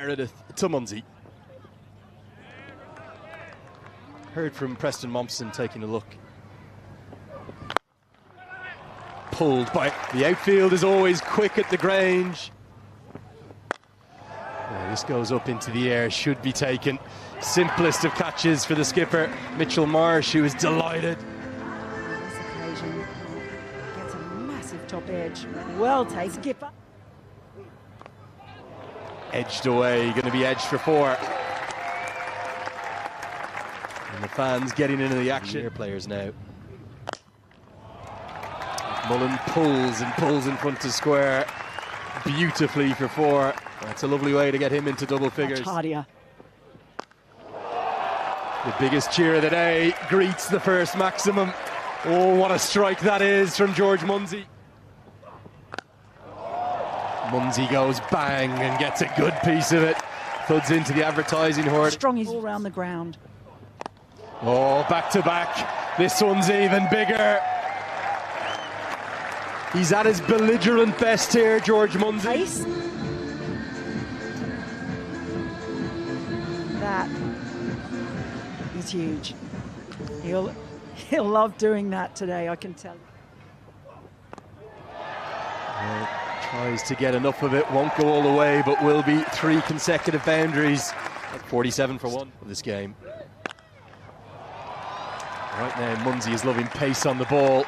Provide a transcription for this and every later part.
Meredith to Munsey. Heard from Preston Mompson taking a look. Pulled by the outfield is always quick at the Grange. This goes up into the air, should be taken. Simplest of catches for the skipper, Mitchell Marsh, who is delighted. This occasion gets a massive top edge. Well taken, skipper. Edged away, going to be edged for 4. And the fans getting into the action. Players now. Mullen pulls and pulls in front of square beautifully for 4. That's a lovely way to get him into double figures. Much hardier. The biggest cheer of the day greets the first maximum. Oh, what a strike that is from George Munsey. Munsey goes bang and gets a good piece of it. Thuds into the advertising hoard. Strong is all around the ground. Oh, back to back. This one's even bigger. He's at his belligerent best here, George Munsey. Pace. That is huge. He'll love doing that today, I can tell you. Well, tries to get enough of it, won't go all the way, but will be 3 consecutive boundaries. 47 for 1 of this game. Right now, Munsey is loving pace on the ball.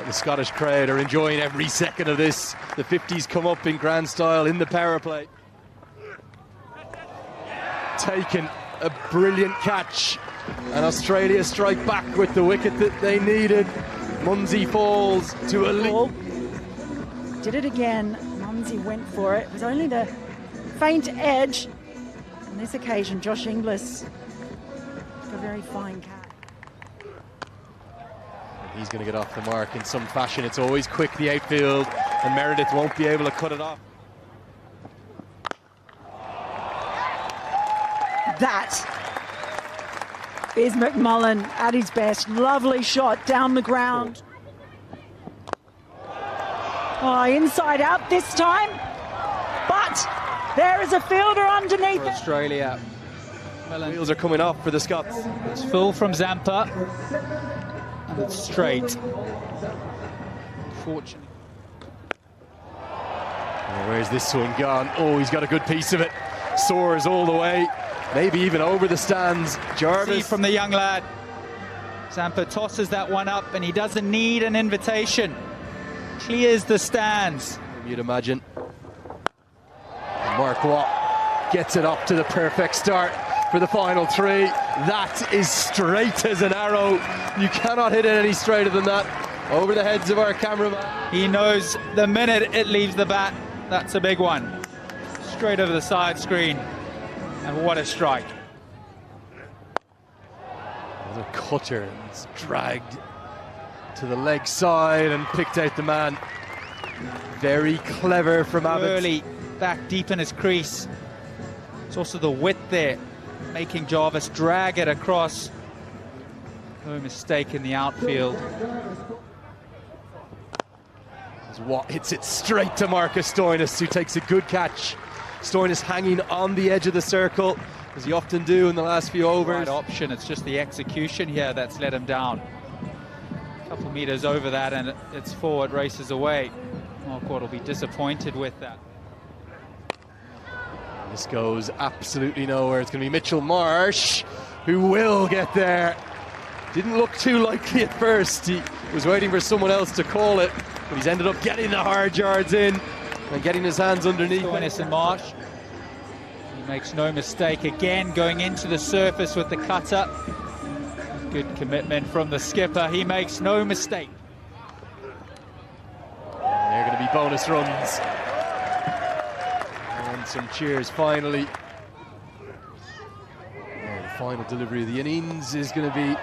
The Scottish crowd are enjoying every second of this. The 50s come up in grand style in the power play. Taken a brilliant catch, and Australia strike back with the wicket that they needed. Munsey falls to a lead. Did it again. Munsey went for it. It was only the faint edge. On this occasion, Josh Inglis took a very fine catch. He's going to get off the mark in some fashion. It's always quick, the outfield, and Meredith won't be able to cut it off. That is McMullen at his best. Lovely shot down the ground. Oh, inside out this time. But there is a fielder underneath for Australia. Wheels are coming off for the Scots. It's full from Zampa. And it's straight. Fortunately. Where's this one gone? Oh, he's got a good piece of it. Soars all the way. Maybe even over the stands. Jarvis. From the young lad. Zampa tosses that one up, and he doesn't need an invitation. Clears the stands. You'd imagine. And Mark Watt gets it up to the perfect start for the final 3. That is straight as an arrow. You cannot hit it any straighter than that. Over the heads of our cameraman. He knows the minute it leaves the bat, that's a big one. Straight over the side screen. And what a strike. The cutter is dragged to the leg side and picked out the man. Very clever from Abbott. Early back deep in his crease. It's also the width there, making Jarvis drag it across. No mistake in the outfield. As Watt hits it straight to Marcus Stoinis, who takes a good catch. Stoinis hanging on the edge of the circle, as you often do in the last few overs. Right option, it's just the execution here that's let him down. A couple meters over that and it's forward, races away. Marquardt will be disappointed with that. This goes absolutely nowhere. It's going to be Mitchell Marsh who will get there. Didn't look too likely at first. He was waiting for someone else to call it, but he's ended up getting the hard yards in and getting his hands underneath. Stoinis and Marsh. He makes no mistake again, going into the surface with the cutter. Good commitment from the skipper. He makes no mistake. And they're going to be bonus runs. And some cheers finally. And the final delivery of the innings is going to be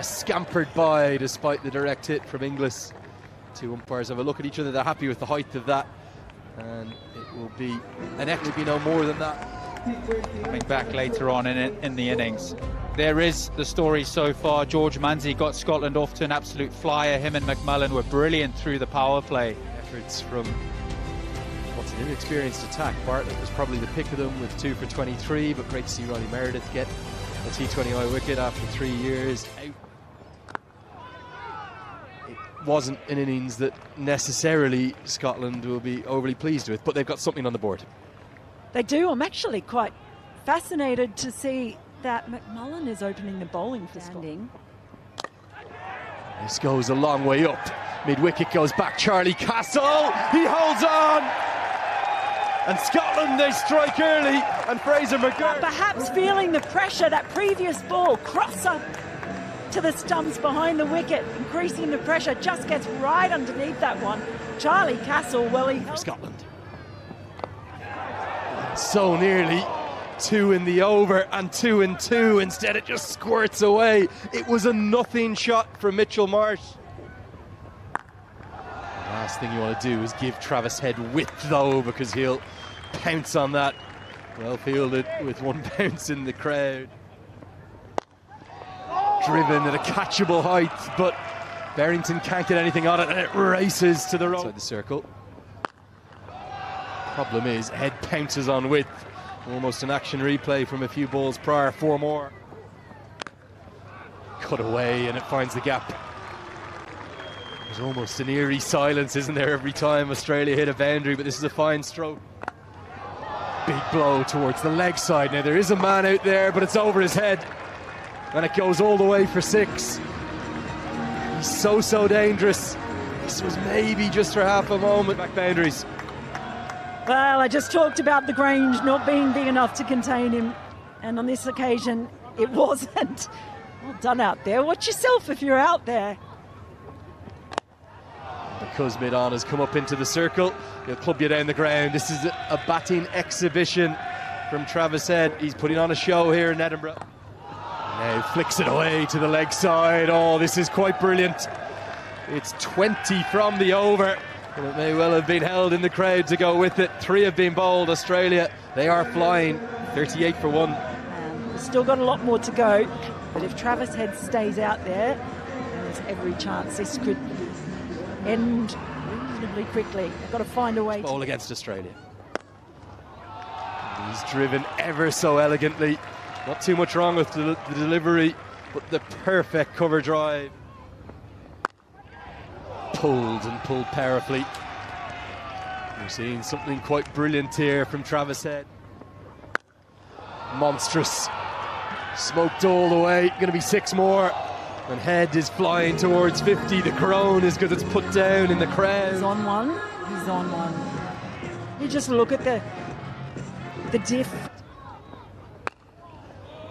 scampered by despite the direct hit from Inglis. 2 umpires have a look at each other. They're happy with the height of that. And it will be an extra, be no more than that. Coming back later on in the innings. There is the story so far. George Munsey got Scotland off to an absolute flyer. Him and McMullen were brilliant through the power play. Efforts from what's an inexperienced attack. Bartlett was probably the pick of them with 2 for 23, but great to see Ronnie Meredith get a T20I wicket after 3 years out. It wasn't an innings that necessarily Scotland will be overly pleased with, but they've got something on the board. They do. I'm actually quite fascinated to see that McMullen is opening the bowling for Scotland. This goes a long way up. Mid-wicket goes back, Charlie Castle, he holds on! And Scotland, they strike early, and Fraser McGurk. Perhaps feeling the pressure, that previous ball, cross up to the stumps behind the wicket, increasing the pressure, just gets right underneath that one. Charlie Castle, well, he... Scotland. So nearly 2 in the over and 2 in 2. Instead, it just squirts away. It was a nothing shot from Mitchell Marsh. The last thing you want to do is give Travis Head width, though, because he'll pounce on that. Well fielded with 1 bounce in the crowd. Driven at a catchable height, but Barrington can't get anything on it, and it races to the road. Outside the circle. Problem is, Head pounces on width. Almost an action replay from a few balls prior. 4 more. Cut away, and it finds the gap. There's almost an eerie silence, isn't there, every time Australia hit a boundary, but this is a fine stroke. Big blow towards the leg side. Now, there is a man out there, but it's over his head. And it goes all the way for 6. He's so dangerous. This was maybe just for half a moment. Back boundaries. Well, I just talked about the Grange not being big enough to contain him, and on this occasion it wasn't. Well done out there. Watch yourself if you're out there. Because mid-on has come up into the circle, he'll club you down the ground. This is a batting exhibition from Travis Head. He's putting on a show here in Edinburgh. Now flicks it away to the leg side. Oh, this is quite brilliant. It's 20 from the over. And it may well have been held in the crowd to go with it. 3 have been bowled. Australia, they are flying. 38 for 1. We've still got a lot more to go, but if Travis Head stays out there, there's every chance this could end reasonably quickly. They've got to find a way. Bowl against Australia. He's driven ever so elegantly. Not too much wrong with the delivery, but the perfect cover drive. Pulled powerfully. We're seeing something quite brilliant here from Travis Head. Monstrous. Smoked all the way. Going to be 6 more. And Head is flying towards 50. The crone is because it's put down in the crowd. He's on one. He's on one. You just look at the diff.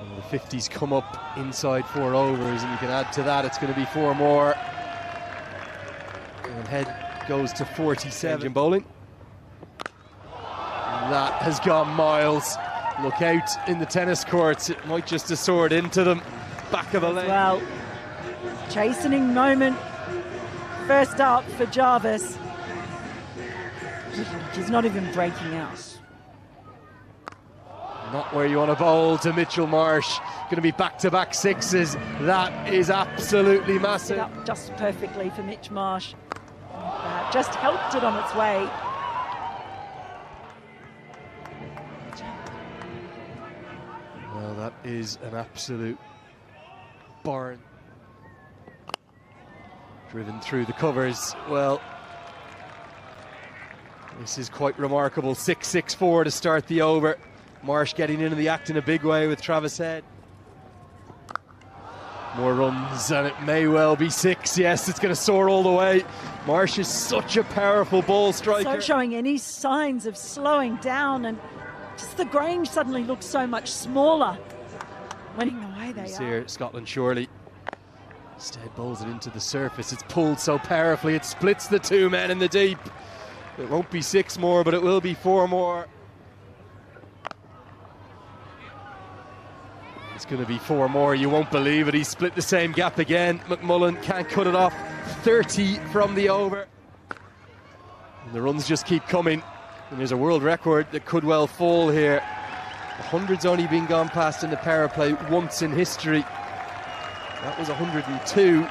And the 50s come up inside 4 overs, and you can add to that. It's going to be 4 more. And Head goes to 47 bowling. And that has gone miles. Look out in the tennis courts. It might just have soared into them. Back of the lane. Well, chastening moment. First up for Jarvis. He's not even breaking out. Not where you want to bowl to Mitchell Marsh. Going to be back-to-back 6s. That is absolutely massive. Up just perfectly for Mitch Marsh. Just helped it on its way. Well, that is an absolute barn. Driven through the covers. Well, this is quite remarkable. 6-6-4 to start the over. Marsh getting into the act in a big way with Travis Head. More runs, and it may well be 6. Yes, it's going to soar all the way. Marsh is such a powerful ball striker. Not showing any signs of slowing down, and just the Grange suddenly looks so much smaller. Winning the way they are. Here, Scotland surely. Instead bowls it into the surface. It's pulled so powerfully, it splits the 2 men in the deep. It won't be 6 more, but it will be 4 more. It's going to be 4 more. You won't believe it. He split the same gap again. McMullen can't cut it off. 30 from the over. And the runs just keep coming. And there's a world record that could well fall here. The 100's only been gone past in the power play once in history. That was 102.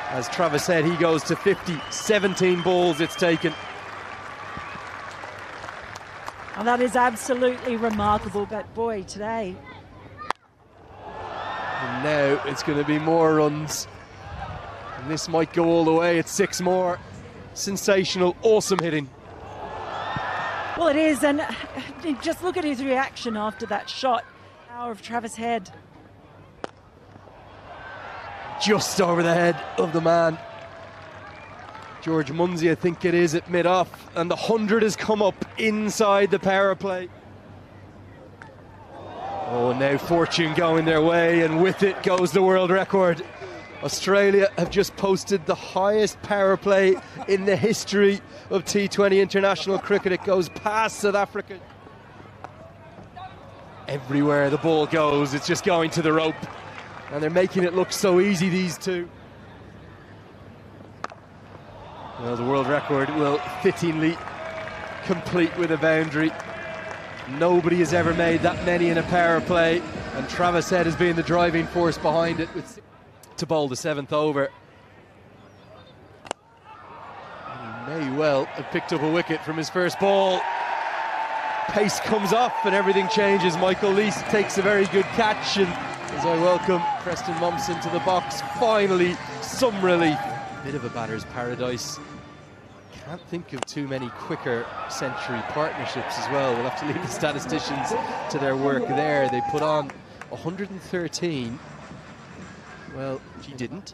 As Travis said, he goes to 50. 17 balls it's taken. Oh, that is absolutely remarkable, but boy, today. And now it's going to be more runs. And this might go all the way. It's 6 more. Sensational, awesome hitting. Well, it is, and just look at his reaction after that shot. Power of Travis Head. Just over the head of the man. George Munsey, I think it is, at mid-off, and the 100 has come up inside the power play. Oh, and now fortune going their way, and with it goes the world record. Australia have just posted the highest power play in the history of T20 international cricket. It goes past South Africa. Everywhere the ball goes, it's just going to the rope. And they're making it look so easy, these two. Well, the world record will fittingly complete with a boundary. Nobody has ever made that many in a power play, and Travis Head has been the driving force behind it to bowl the 7th over. And he may well have picked up a wicket from his first ball. Pace comes off and everything changes. Michael Lease takes a very good catch, and as I welcome Preston Momsen to the box, finally some relief. Bit of a batter's paradise. Can't think of too many quicker century partnerships as well. We'll have to leave the statisticians to their work there. They put on 113. Well, she didn't.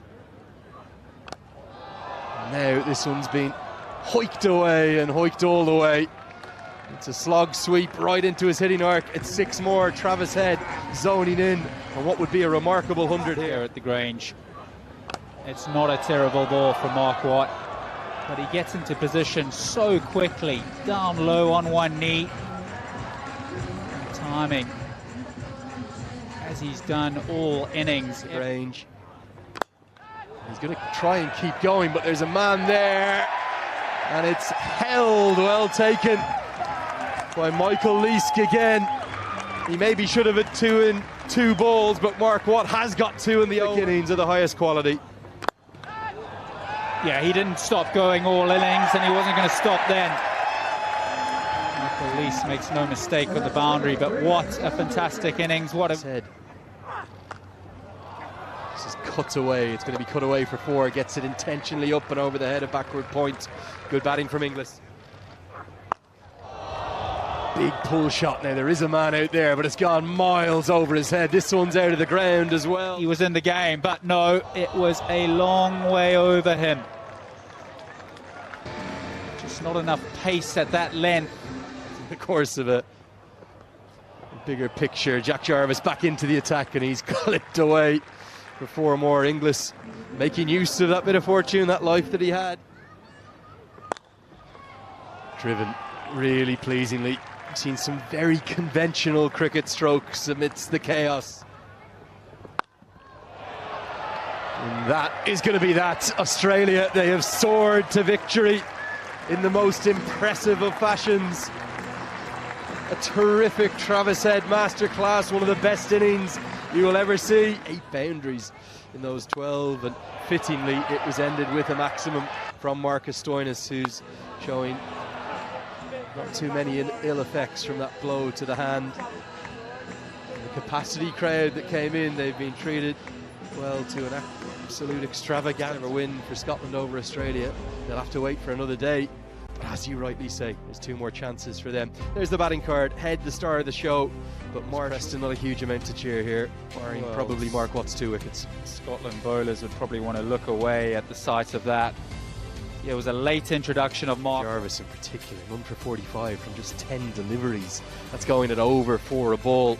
Now this one's been hoiked away and hoiked all the way. It's a slog sweep right into his hitting arc. It's 6 more. Travis Head zoning in on what would be a remarkable 100 here at the Grange. It's not a terrible ball from Mark Watt, but he gets into position so quickly, down low on one knee. And timing, as he's done all innings. Range. He's going to try and keep going, but there's a man there, and it's held. Well taken by Michael Leask again. He maybe should have had 2 in 2 balls, but Mark Watt has got 2 in the innings of the highest quality. Yeah, he didn't stop going all innings, and he wasn't going to stop then. Michael Leask makes no mistake with the boundary, but what a fantastic innings. What a head. This is cut away. It's going to be cut away for 4. Gets it intentionally up and over the head of backward point. Good batting from Inglis. Big pull shot now. There is a man out there, but it's gone miles over his head. This one's out of the ground as well. He was in the game, but no, it was a long way over him. Just not enough pace at that length. In the course of a bigger picture, Jack Jarvis back into the attack, and he's clipped away for 4 more. Inglis making use of that bit of fortune, that life that he had. Driven really pleasingly. Seen some very conventional cricket strokes amidst the chaos. And that is going to be that. Australia, they have soared to victory in the most impressive of fashions. A terrific Travis Head masterclass, one of the best innings you will ever see. 8 boundaries in those 12, and fittingly it was ended with a maximum from Marcus Stoinis, who's showing not too many ill effects from that blow to the hand. The capacity crowd that came in, they've been treated well to an absolute extravaganza win for Scotland over Australia. They'll have to wait for another day. But as you rightly say, there's 2 more chances for them. There's the batting card. Head, the star of the show, but Mark Preston, not a huge amount to cheer here, barring probably Mark Watt's 2 wickets. Scotland bowlers would probably want to look away at the sight of that. It was a late introduction of Mark Jarvis in particular, 1 for 45 from just 10 deliveries. That's going at over 4 a ball.